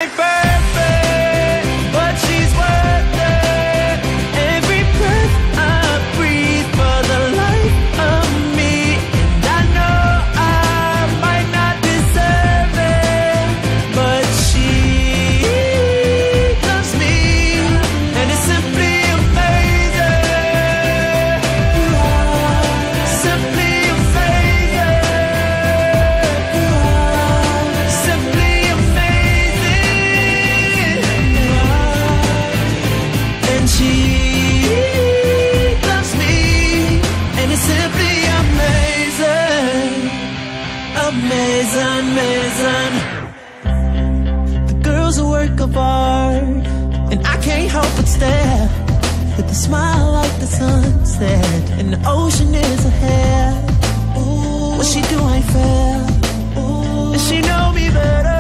Perfect, but she's worth it. Every breath I breathe for the life of me. And I know I might not deserve it, but she loves me, and it's simply amazing. Simply amazing. Simply amazing. And she loves me, and it's simply amazing. Amazing, amazing. The girl's a work of art, and I can't help but stare with a smile like the sunset, and the ocean is ahead. What she do ain't fair, and she know me better.